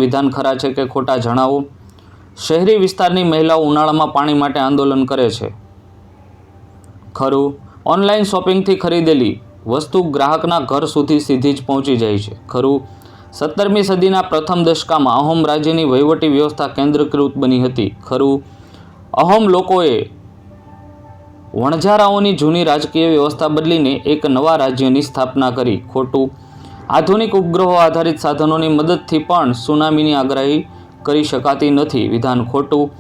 વિધાન ખરા છે કે ખોટા જણાવો। શહેરી વિસ્તારની મહિલાઓ ઉનાળામાં પાણી માટે આંદોલન કરે છે, ખરું। ઓનલાઈન શોપિંગથી ખરીદેલી વસ્તુ ગ્રાહકના ઘર સુધી સીધી જ પહોંચી જાય છે, ખરું। 17મી સદીના પ્રથમ દશકામાં અહોમ રાજ્યની વહીવટી વ્યવસ્થા કેન્દ્રીકૃત બની હતી, ખરું। અહોમ લોકોએ વણઝારાઓની જૂની રાજકીય વ્યવસ્થા બદલીને એક નવા રાજ્યની સ્થાપના કરી, ખોટું। આધુનિક ઉપગ્રહો આધારિત સાધનોની મદદથી પણ સુનામીની આગાહી કરી શકાતી નથી, વિધાન ખોટું।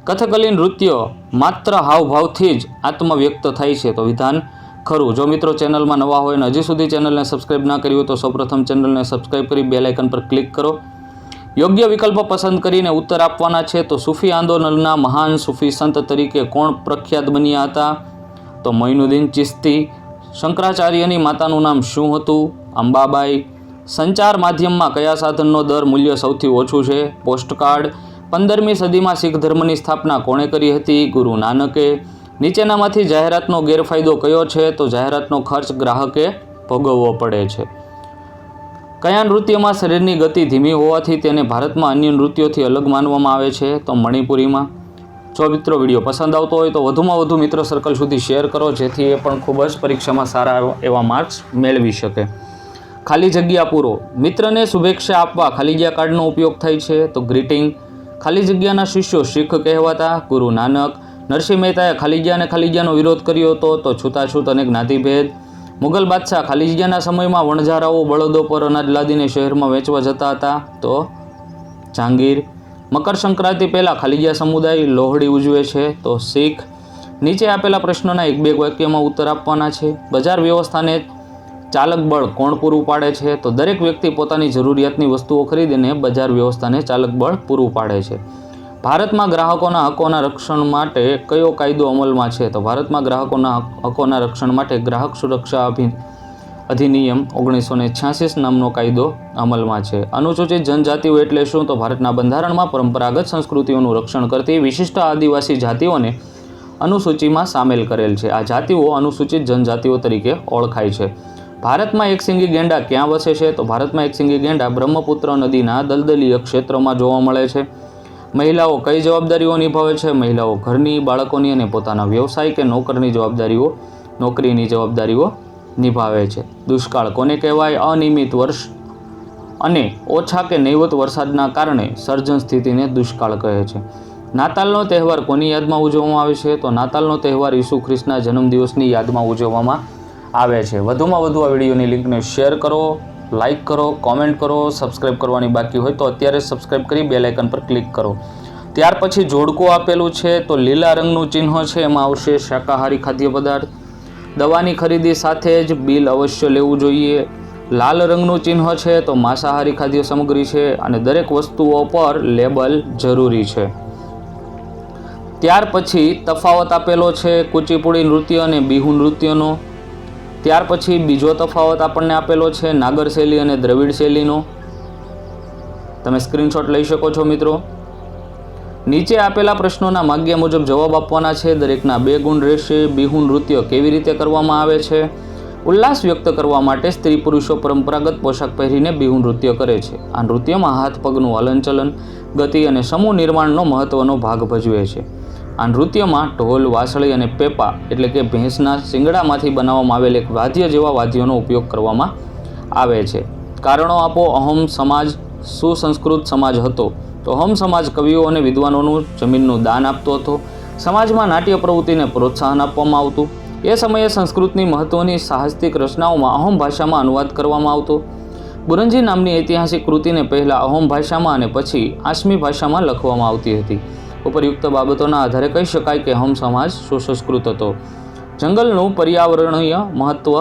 કથકલી નૃત્ય માત્ર હાવભાવથી જ આત્મવ્યક્ત થાય છે, તો વિધાન ખરું। જો મિત્રો ચેનલમાં નવા હોય અને હજી સુધી ચેનલને સબસ્ક્રાઇબ ના કરી હોય તો સૌપ્રથમ ચેનલને સબસ્ક્રાઇબ કરી બેલ આઇકન પર ક્લિક કરો। યોગ્ય વિકલ્પ પસંદ કરીને ઉત્તર આપવાના છે। તો સૂફી આંદોલનના મહાન સૂફી સંત તરીકે કોણ પ્રખ્યાત બન્યા હતા? તો મોઇનુદ્દીન ચિશ્તી। શંકરાચાર્યની માતાનું નામ શું હતું? અંબાબાઈ। સંચાર માધ્યમમાં કયા સાધનનો દર મૂલ્ય સૌથી ઓછું છે? પોસ્ટકાર્ડ। 15મી સદીમાં શીખ ધર્મની સ્થાપના કોણે કરી હતી? ગુરુ નાનકે। નીચેનામાંથી જાહેરાતનો ગેરફાયદો કયો છે? તો જાહેરાતનો ખર્ચ ગ્રાહકે ભોગવવો પડે છે। કયા નૃત્યમાં શરીરની ગતિ ધીમી હોવાથી તેને ભારતમાં અન્ય નૃત્યોથી અલગ માનવામાં આવે છે? તો મણિપુરીમાં। જો મિત્રો વિડીયો પસંદ આવતો હોય તો વધુમાં વધુ મિત્ર સર્કલ સુધી શેર કરો, જેથી એ પણ ખૂબ જ પરીક્ષામાં સારા એવા માર્ક્સ મેળવી શકે। ખાલી જગ્યા પૂરો। મિત્રને શુભેચ્છા આપવા ખાલી જગ્યા કાર્ડનો ઉપયોગ થાય છે, તો ગ્રીટિંગ। ખાલી જગ્યાના શિષ્યો શીખ કહેવાતા, ગુરુ નાનક। નરસિંહ મહેતાએ ખાલી જગ્યા અને ખાલી જગ્યાનો વિરોધ કર્યો હતો, તો છૂતાછૂત અને જ્ઞાતિભેદ। મુગલ બાદશાહ ખાલી જગ્યાના સમયમાં વણઝારાઓ બળદો પર અનાજ લાદીને શહેરમાં વેચવા જતા હતા, તો જહાંગીર। મકર સંક્રાંતિ પહેલાં ખાલી જગ્યા સમુદાય લોહડી ઉજવે છે, તો શીખ। નીચે આપેલા પ્રશ્નોના એક બે વાક્યમાં ઉત્તર આપવાના છે। બજાર વ્યવસ્થાને ચાલક બળ કોણ પૂરું પાડે છે? તો દરેક વ્યક્તિ પોતાની જરૂરિયાતની વસ્તુઓ ખરીદીને બજાર વ્યવસ્થાને ચાલક બળ પૂરું પાડે છે। ભારતમાં ગ્રાહકોના હકોના રક્ષણ માટે કયો કાયદો અમલમાં છે? તો ભારતમાં ગ્રાહકોના હકોના રક્ષણ માટે ગ્રાહક સુરક્ષા અધિનિયમ 1986 નામનો કાયદો અમલમાં છે। અનુસૂચિત જનજાતિઓ એટલે શું? તો ભારતના બંધારણમાં પરંપરાગત સંસ્કૃતિઓનું રક્ષણ કરતી વિશિષ્ટ આદિવાસી જાતિઓને અનુસૂચિમાં સામેલ કરેલ છે। આ જાતિઓ અનુસૂચિત જનજાતિઓ તરીકે ઓળખાય છે। ભારતમાં એકશિંગી ગેંડા ક્યાં વસે છે? તો ભારતમાં એકશિંગી ગેંડા બ્રહ્મપુત્ર નદીના દલદલીય ક્ષેત્રમાં જોવા મળે છે। મહિલાઓ કઈ જવાબદારીઓ નિભાવે છે? મહિલાઓ ઘરની, બાળકોની અને પોતાના વ્યવસાય કે નોકરીની જવાબદારીઓ નિભાવે છે। દુષ્કાળ કોને કહેવાય? અનિયમિત વર્ષ અને ઓછા કે નહિવત વરસાદના કારણે સર્જન સ્થિતિને દુષ્કાળ કહે છે। નાતાલનો તહેવાર કોની યાદમાં ઉજવવામાં આવે છે? તો નાતાલનો તહેવાર ઈસુ ખ્રિસ્તના જન્મદિવસની યાદમાં ઉજવવામાં આવે છે। વધુમાં વધુ આ વિડીયોની લિંકને શેર કરો, લાઇક કરો, કોમેન્ટ કરો। સબસ્ક્રાઇબ કરવાની બાકી હોય તો અત્યારે સબસ્ક્રાઇબ કરી બેલ આઇકન પર ક્લિક કરો। ત્યાર પછી જોડકું આપેલું છે, તો લીલા રંગનું ચિહ્ન છે, એમાં આવશે શાકાહારી ખાદ્ય પદાર્થ। દવાની ખરીદી સાથે જ બિલ અવશ્ય લેવું જોઈએ। લાલ રંગનું ચિહ્ન છે, તો માંસાહારી ખાદ્ય સામગ્રી છે અને દરેક વસ્તુઓ પર લેબલ જરૂરી છે। ત્યાર પછી તફાવત આપેલો છે કુચીપુડી નૃત્ય અને બિહુ નૃત્યનો। ત્યાર પછી બીજો તફાવત આપણને આપેલો છે નાગર શૈલી અને દ્રવિડ શૈલીનો। તમે સ્ક્રીનશોટ લઈ શકો છો મિત્રો। નીચે આપેલા પ્રશ્નોના માગ્યા મુજબ જવાબ આપવાના છે, દરેકના 2 ગુણ રહેશે। બિહુ નૃત્ય કેવી રીતે કરવામાં આવે છે? ઉલ્લાસ વ્યક્ત કરવા માટે સ્ત્રી પુરુષો પરંપરાગત પોશાક પહેરીને બિહુ નૃત્ય કરે છે। આ નૃત્યમાં હાથ પગનું હલનચલન, ગતિ અને સમૂહ નિર્માણનો મહત્વનો ભાગ ભજવે છે। આ નૃત્યમાં ઢોલ, વાંસળી અને પેપા એટલે કે ભેંસના શિંગડામાંથી બનાવવામાં આવેલ એક વાદ્ય જેવા વાદ્યોનો ઉપયોગ કરવામાં આવે છે। કારણો આપો। અહોમ સમાજ સુસંસ્કૃત સમાજ હતો, તો અહોમ સમાજ કવિઓ અને વિદ્વાનોનું જમીનનું દાન આપતો હતો। સમાજમાં નાટ્ય પ્રવૃત્તિને પ્રોત્સાહન આપવામાં આવતું। એ સમયે સંસ્કૃતની મહત્વની સાહિત્યિક રચનાઓમાં અહોમ ભાષામાં અનુવાદ કરવામાં આવતો। બુરંજી નામની ઐતિહાસિક કૃતિને પહેલાં અહોમ ભાષામાં અને પછી આસમી ભાષામાં લખવામાં આવતી હતી। ઉપરયુક્ત બાબતોના આધારે કહી શકાય કે અહોમ સમાજ સુસંસ્કૃત હતો। જંગલનું પર્યાવરણીય મહત્વ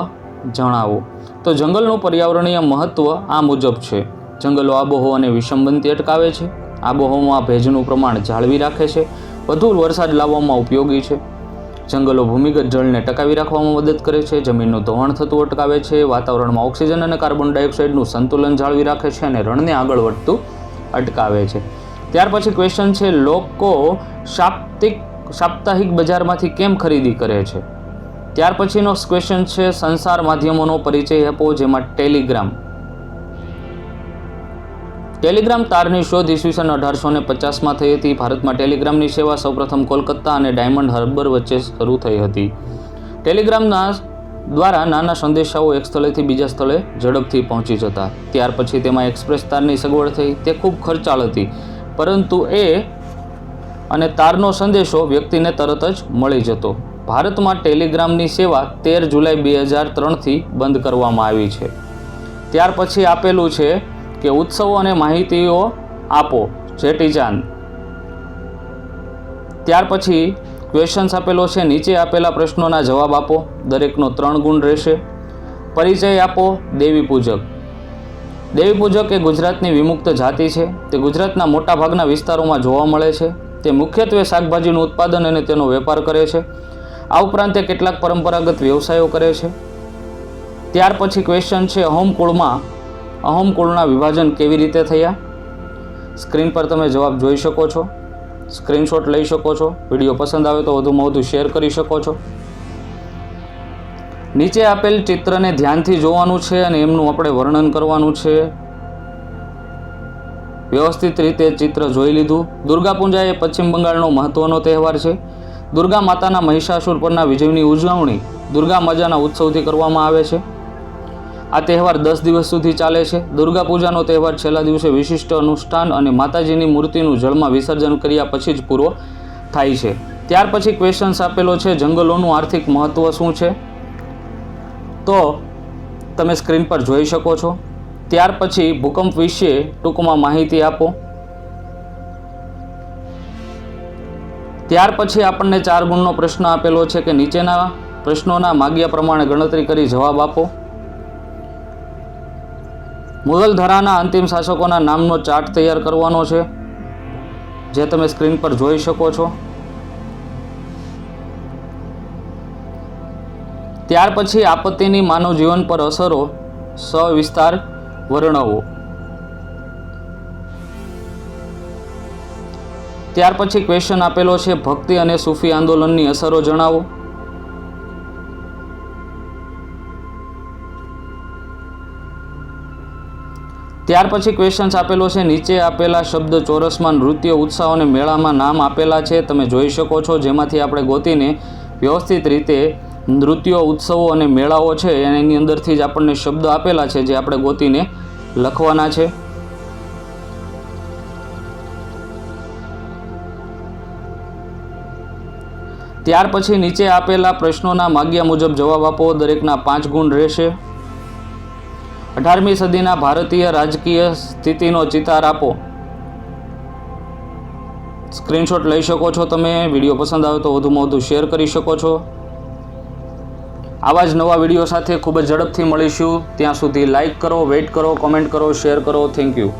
જણાવો। તો જંગલનું પર્યાવરણીય મહત્વ આ મુજબ છે। જંગલો આબોહવાને વિષમ બનતી અટકાવે છે, આબોહવામાં ભેજનું પ્રમાણ જાળવી રાખે છે, વધુ વરસાદ લાવવામાં ઉપયોગી છે। જંગલો ભૂમિગત જળને ટકાવી રાખવામાં મદદ કરે છે, જમીનનું ધોવાણ થતું અટકાવે છે, વાતાવરણમાં ઓક્સિજન અને કાર્બન ડાયોક્સાઇડનું સંતુલન જાળવી રાખે છે અને રણને આગળ વધતું અટકાવે છે। ત્યાર પછી ક્વેશ્ચન છે, લોકો સાપ્તાહિક બજારમાંથી કેમ ખરીદી કરે છે? ત્યાર પછીનો ક્વેશ્ચન છે, સંચાર માધ્યમોનો પરિચય આપો, જેમાં ટેલિગ્રામ, ટેલિગ્રામ તારની શોધ ઈસવીસન 1850માં થઈ હતી. ભારતમાં ટેલિગ્રામની સેવા સૌપ્રથમ કોલકાતા અને ડાયમંડ હાર્બર વચ્ચે શરૂ થઈ હતી. ટેલિગ્રામના દ્વારા નાના સંદેશાઓ એક સ્થળેથી બીજા સ્થળે ઝડપથી પહોંચી જતા. ત્યાર પછી તેમાં એક્સપ્રેસ તારની સગવડ થઈ. તે ખૂબ ખર્ચાળ હતી, પરંતુ અને તારનો સંદેશો વ્યક્તિને તરત જ મળી જતો. ભારતમાં ટેલિગ્રામની સેવા 13 જુલાઈ 2003થી બંધ કરવામાં આવી છે. ત્યાર પછી આપેલું છે કે ઉત્સવો અને માહિતીઓ આપો, ચેટીચાંદ. ત્યાર પછી ક્વેશ્ચન્સ આપેલો છે. નીચે આપેલા પ્રશ્નોના જવાબ આપો. દરેકનો 3 ગુણ રહેશે. પરિચય આપો. દેવી પૂજક. દેવી પૂજક એ ગુજરાતની વિમુક્ત જાતિ છે. તે ગુજરાતના મોટાભાગના વિસ્તારોમાં જોવા મળે છે. તે મુખ્યત્વે શાકભાજીનું ઉત્પાદન અને તેનો વેપાર કરે છે. આ ઉપરાંત તે કેટલાક પરંપરાગત વ્યવસાયો કરે છે. ત્યાર પછી ક્વેશ્ચન છે અહોમ કુળના વિભાજન કેવી રીતે થયા. સ્ક્રીન પર તમે જવાબ જોઈ શકો છો, સ્ક્રીનશોટ લઈ શકો છો. વિડીયો પસંદ આવે તો વધુમાં વધુ શેર કરી શકો છો. નીચે આપેલ ચિત્રને ધ્યાનથી જોવાનું છે અને એમનું આપણે વર્ણન કરવાનું છે. વ્યવસ્થિત રીતે ચિત્ર જોઈ લીધું. દુર્ગા પૂજા એ પશ્ચિમ બંગાળનો મહત્વનો તહેવાર છે. દુર્ગા માતાના મહિષાસુર પરના વિજયની ઉજવણી દુર્ગા માતાના ઉત્સવથી કરવામાં આવે છે. આ તહેવાર 10 દિવસ સુધી ચાલે છે. દુર્ગા પૂજાનો તહેવાર છેલ્લા દિવસે વિશિષ્ટ અનુષ્ઠાન અને માતાજીની મૂર્તિનું જળમાં વિસર્જન કર્યા પછી જ પૂરો થાય છે. ત્યાર પછી ક્વેશ્ચન્સ આપેલો છે. જંગલોનું આર્થિક મહત્ત્વ શું છે? તો તમે સ્ક્રીન પર જોઈ શકો છો. ત્યાર પછી ભૂકંપ વિશે ટૂંકમાં માહિતી આપો. ત્યાર પછી આપણને 4 ગુણનો પ્રશ્ન આપેલો છે કે નીચેના પ્રશ્નોના માગ્યા પ્રમાણે ગણતરી કરી જવાબ આપો. મુગલ ધરાના અંતિમ શાસકોના નામનો ચાર્ટ તૈયાર કરવાનો છે, જે તમે સ્ક્રીન પર જોઈ શકો છો. ત્યાર પછી આપત્તિની માનવ જીવન પર અસરો સવિસ્તાર વર્ણવો. ત્યાર પછી ક્વેશ્ચન આપેલો છે. ભક્તિ અને સૂફી આંદોલનની અસરો જણાવો. ત્યાર પછી ક્વેશ્ચન્સ આપેલો છે. નીચે આપેલા શબ્દ ચોરસમાં નૃત્ય ઉત્સવ અને મેળામાં નામ આપેલા છે, તમે જોઈ શકો છો. જેમાંથી આપણે ગોતીને વ્યવસ્થિત રીતે નૃત્યો, ઉત્સવો અને મેળાઓ છે એની અંદરથી જ આપણને શબ્દ આપેલા છે, જે આપણે ગોતીને લખવાના છે. ત્યાર પછી નીચે આપેલા પ્રશ્નોના માગ્યા મુજબ જવાબ આપો. દરેકના 5 ગુણ રહેશે. 18મી સદીના ભારતીય રાજકીય સ્થિતિનો ચિતાર આપો. સ્ક્રીનશોટ લઈ શકો છો તમે. વિડીયો પસંદ આવે તો વધુમાં વધુ શેર કરી શકો છો. આવા જ નવા વિડીયો સાથે ખૂબ જ ઝડપથી મળીશું. ત્યાં સુધી લાઈક કરો, વેઇટ કરો, કોમેન્ટ કરો, શેર કરો. Thank you.